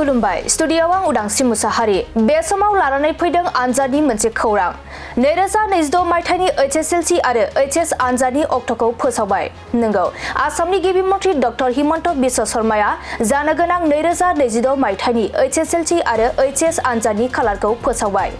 खुलुमबाय स्टुडियोआव आं उदांस्रि मुसाहारि बे समाव लानानै फैदों आनजादनि मोनसे खौरां 2026 मायथाइनि HSLC आरो HS आनजादनि अक्ट'खौ फोसावबाय नंगौ आसामनि गिबि मन्थ्रि डक्टर हिमन्त बिश्व शर्माया जानो गोनां 2026 मायथाइनि HSLC आरो HS आनजादनि खालारखौ फोसावबाय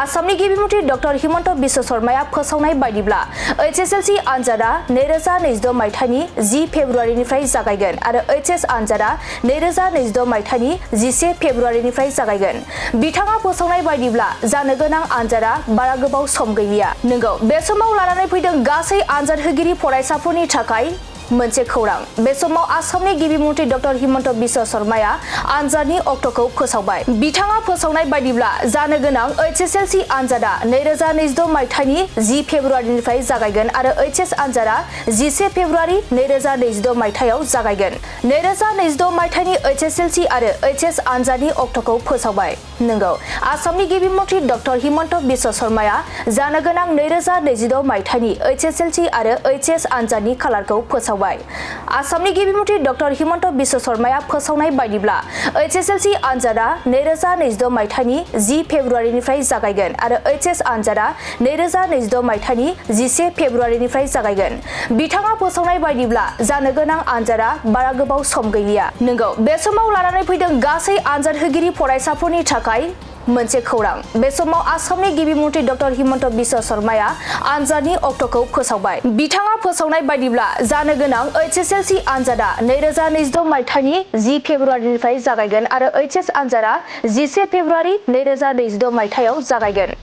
आसामनि गिबि मन्थ्रि डक्टर हिमन्त बिश्व शर्माया फोसावनाय बायदिब्ला HSLC आनजादा 2026 मायथाइनि 10 फेब्रुवारिनिफ्राय जागायगोन आरो HS आनजादा 2026 मायथाइनि 11 फेब्रुवारिनिफ्राय जागायगोन बिथाङा फोसावनाय बायदिब्ला जानो गोनां आनजादा बारा गोबाव सम गैलिया नंगौ बे समाव लानानै फैदों गासै आनजाद होगिरि फरायसाफोरनि थाखाय मोनसे खौरां बे समाव आसामनि गिबि मन्थ्रि डक्टर हिमन्त बिश्व शर्माया आनजादनि अक्ट'खौ फोसावबाय बिथाङा फोसावनाय बायदिब्ला जानो गोनां HSLC आनजादा 2026 मायथाइनि 10 फेब्रुवारिनिफ्राय जागायगोन आरो HS आनजादा 11 फेब्रुवारि 2026 मायथाइयाव जागायगोन 2026 मायथाइनि HSLC आरो HS आनजादनि अक्ट'खौ फोसावबाय नंगौ आसामनि गिबि मन्थ्रि डक्टर हिमन्त बिश्व शर्माया जानो गोनां 2026 मायथाइनि HSLC आरो HS आनजादनि खालारखौ फोसावबाय आसामनि गिबि मन्थ्रि डक्टर हिमन्त बिश्व शर्माया फोसावनाय बायदिब्ला HSLC आनजादा 2026 मायथाइनि 10 फेब्रुवारिनिफ्राय जागायगोन आरो HS आनजादा 2026 मायथाइनि 11 फेब्रुवारिनिफ्राय जागायगोन बिथाङा फोसावनाय बायदिब्ला जानो गोनां आनजादा बारा गोबाव सम गैलिया नंगौ बे समाव लानानै फैदों गासै आनजाद होगिरि फरायसाफोरनि थाखाय मोनसे खौरां बे समाव आसामनि गिबि मन्थ्रि डक्टर हिमन्त बिश्व शर्माया आनजादनि अक्ट'खौ फोसावबाय बिथाङा फोसावनाय बायदिब्ला जानो गोनां HSLC आनजादा 2026 मायथाइनि 10 फेब्रुवारिनिफ्राय जागायगोन आरो HS आनजादा 11 फेब्रुवारि 2026 मायथाइयाव जागायगोन